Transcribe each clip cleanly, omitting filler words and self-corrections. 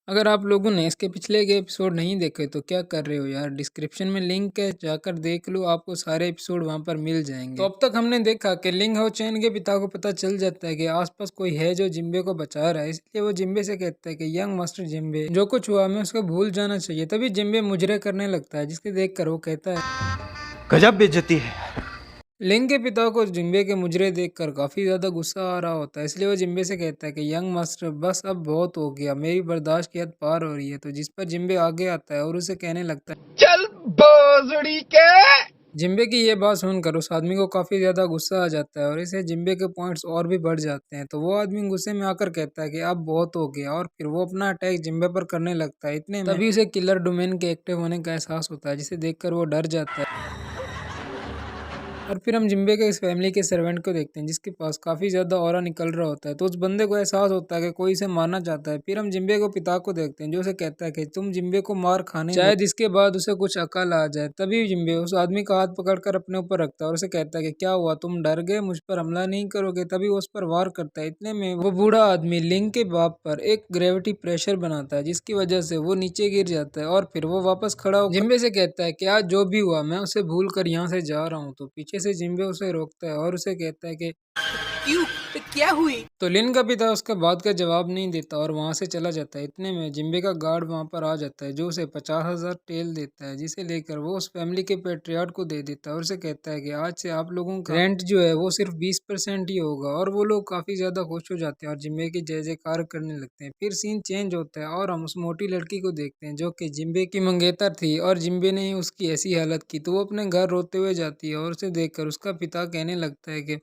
अगर आप लोगों ने इसके पिछले के एपिसोड नहीं देखे तो क्या कर रहे हो यार। डिस्क्रिप्शन में लिंक है, जाकर देख लो, आपको सारे एपिसोड वहां पर मिल जाएंगे। तो अब तक हमने देखा कि लिंग हाओ चैन के पिता को पता चल जाता है कि आसपास कोई है जो जिम्बे को बचा रहा है, इसलिए वो जिम्बे से कहता है कि यंग मास्टर जिम्बे, जो कुछ हुआ हमें उसको भूल जाना चाहिए। तभी जिम्बे मुजरे करने लगता है, जिसके देख कर वो कहता है गजब बेइज्जती है। लिंग के पिता को जिम्बे के मुजरे देखकर काफी ज्यादा गुस्सा आ रहा होता है, इसलिए वो जिम्बे से कहता है कि यंग मास्टर बस अब बहुत हो गया, मेरी बर्दाश्त की हद पार हो रही है। तो जिस पर जिम्बे आगे आता है और उसे कहने लगता है चल भोसड़ी के। जिम्बे की ये बात सुनकर उस आदमी को काफी ज्यादा गुस्सा आ जाता है और इसे जिम्बे के पॉइंट्स और भी बढ़ जाते हैं। तो वो आदमी गुस्से में आकर कहता है कि अब बहुत हो गया, और फिर वो अपना अटैक जिम्बे पर करने लगता है। इतने में तभी उसे किलर डोमेन के एक्टिव होने का एहसास होता है, जिसे देखकर वो डर जाता है। और फिर हम जिम्बे के इस फैमिली के सर्वेंट को देखते हैं, जिसके पास काफी ज्यादा ऑरा निकल रहा होता है। तो उस बंदे को एहसास होता है कि कोई इसे मारना चाहता है। फिर हम जिम्बे को पिता को देखते हैं, जो उसे कहता है कि तुम जिम्बे को मार खाने शायद इसके बाद उसे कुछ अकल आ जाए। तभी जिम्बे उस आदमी का हाथ पकड़कर अपने ऊपर रखता है और उसे कहता है कि क्या हुआ, तुम डर गए, मुझ पर हमला नहीं करोगे। तभी वो उस पर वार करता है। इतने में वो बूढ़ा आदमी लिंग के बाप पर एक ग्रेविटी प्रेशर बनाता है, जिसकी वजह से वो नीचे गिर जाता है। और फिर वो वापस खड़ा होकर जिम्बे से कहता है कि आज जो भी हुआ मैं उसे भूल कर यहाँ से जा रहा हूँ। तो पीछे से जिम्बे उसे रोकता है और उसे कहता है कि क्यों? तो क्या हुई? तो लिन का पिता उसका बात का जवाब नहीं देता और वहां से चला जाता है। इतने में जिम्बे का गार्ड वहां पर आ जाता है, जो उसे 50,000 टेल देता है, जिसे लेकर वो उस फैमिली के पेट्रियार्ड को दे देता है और उसे कहता है कि आज से आप लोगों का रेंट जो है वो सिर्फ 20% ही होगा। और वो लोग काफी ज्यादा खुश हो जाते हैं और जिम्बे की जय जयकार करने लगते हैं। फिर सीन चेंज होता है और हम उस मोटी लड़की को देखते हैं, जो कि जिम्बे की मंगेतर थी और जिम्बे ने ही उसकी ऐसी हालत की। तो वो अपने घर रोते हुए जाती है और उसे देखकर उसका पिता कहने लगता है कि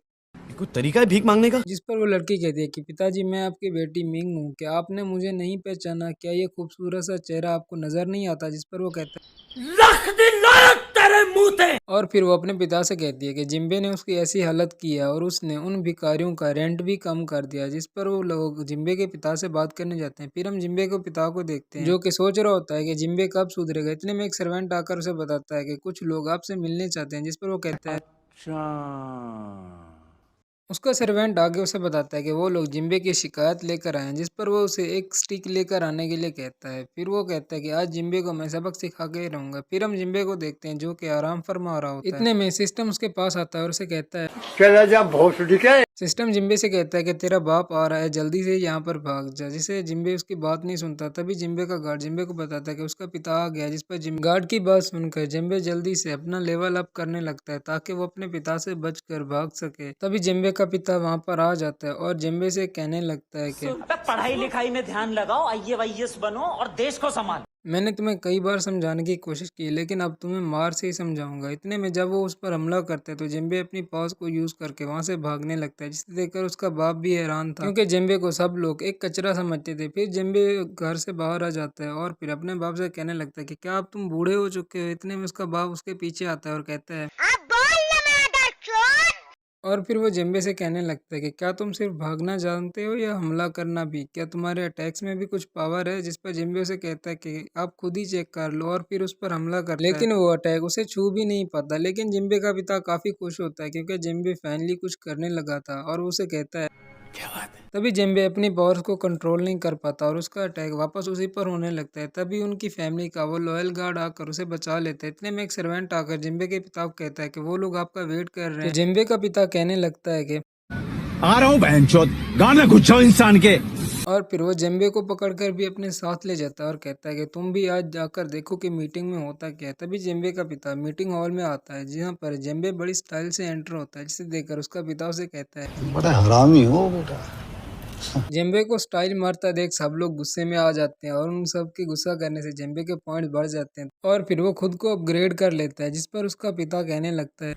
कोई तरीका है भीख मांगने का? जिस पर वो लड़की कहती है कि पिताजी, मैं आपकी बेटी मिंग हूँ, क्या आपने मुझे नहीं पहचाना? क्या ये खूबसूरत सा चेहरा आपको नजर नहीं आता? जिस पर वो कहता लख दिन लायक तेरे मुंह थे। है और फिर वो अपने पिता से कहती है कि जिम्बे ने उसकी ऐसी हालत की है और उसने उन भिखारियों का रेंट भी कम कर दिया। जिस पर वो लोग जिम्बे के पिता से बात करने जाते हैं। फिर हम जिम्बे के पिता को देखते हैं, जो कि सोच रहा होता है कि जिम्बे कब सुधरेगा। इतने में एक सर्वेंट आकर उसे बताता है कि कुछ लोग आपसे मिलने चाहते हैं। जिस पर वो कहता है अच्छा। उसका सर्वेंट आगे उसे बताता है कि वो लोग जिम्बे की शिकायत लेकर आए हैं। जिस पर वो उसे एक स्टिक लेकर आने के लिए कहता है। फिर वो कहता है कि आज जिम्बे को मैं सबक सिखा के ही रहूंगा। फिर हम जिम्बे को देखते हैं, जो कि आराम फरमा रहा होता है। इतने में सिस्टम उसके पास आता है और उसे कहता है चला जा भोसड़ी के। सिस्टम जिम्बे से कहता है कि तेरा बाप आ रहा है, जल्दी से यहाँ पर भाग जा। जिसे जिम्बे उसकी बात नहीं सुनता। तभी जिम्बे का गार्ड जिम्बे को बताता है कि उसका पिता आ गया। जिस पर गार्ड की बात सुनकर जिम्बे जल्दी से अपना लेवल अप करने लगता है, ताकि वो अपने पिता से बचकर भाग सके। तभी जिम्बे का पिता वहां पर आ जाता है और जिम्बे से कहने लगता है कि पढ़ाई लिखाई में ध्यान लगाओ, IAS बनो और देश को संभालो। मैंने तुम्हें कई बार समझाने की कोशिश की, लेकिन अब तुम्हें मार से ही समझाऊंगा। इतने में जब वो उस पर हमला करते हैं, तो जिम्बे अपनी पावर्स को यूज करके वहां से भागने लगता है, जिसे देखकर उसका बाप भी हैरान था, क्योंकि जिम्बे को सब लोग एक कचरा समझते थे। फिर जिम्बे घर से बाहर आ जाता है और फिर अपने बाप से कहने लगता है कि क्या अब तुम बूढ़े हो चुके हो? इतने में उसका बाप उसके पीछे आता है और कहता है और फिर वो जिम्बे से कहने लगता है कि क्या तुम सिर्फ भागना जानते हो या हमला करना भी? क्या तुम्हारे अटैक्स में भी कुछ पावर है? जिस पर जिम्बे उसे कहता है कि आप खुद ही चेक कर लो, और फिर उस पर हमला करता है। लेकिन वो अटैक उसे छू भी नहीं पाता। लेकिन जिम्बे का पिता काफी खुश होता है, क्योंकि जिम्बे फाइनली कुछ करने लगा था। और वो उसे कहता है क्या बात है? तभी जिम्बे अपनी पावर्स को कंट्रोल नहीं कर पाता और उसका अटैक वापस उसी पर होने लगता है। तभी उनकी फैमिली का वो लॉयल गार्ड आकर उसे बचा लेता है। इतने में एक सर्वेंट आकर जिम्बे के पिता को कहता है कि वो लोग आपका वेट कर रहे हैं। तो जिम्बे का पिता कहने लगता है कि आ रहा हूँ बहनचोद, गाना गुच्छा इंसान के। और फिर वो जिम्बे को पकड़कर भी अपने साथ ले जाता है और कहता है कि तुम भी आज जाकर देखो कि मीटिंग में होता क्या है। तभी जिम्बे का पिता मीटिंग हॉल में आता है, जहाँ पर जिम्बे बड़ी स्टाइल से एंटर होता है, जिसे देखकर उसका पिता उसे कहता है बड़ा हरामी हो बेटा। जिम्बे को स्टाइल मारता देख सब लोग गुस्से में आ जाते हैं और उन सब के गुस्सा करने से जिम्बे के पॉइंट बढ़ जाते हैं और फिर वो खुद को अपग्रेड कर लेता है। जिस पर उसका पिता कहने लगता है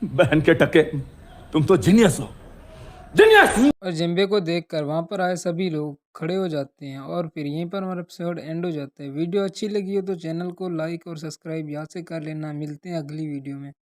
बहन के टके, तुम तो जीनियस हो, जीनियस। और जिम्बे को देखकर वहां पर आए सभी लोग खड़े हो जाते हैं। और फिर यहीं पर हमारा एपिसोड एंड हो जाता है। वीडियो अच्छी लगी हो तो चैनल को लाइक और सब्सक्राइब यहाँ से कर लेना। मिलते हैं अगली वीडियो में।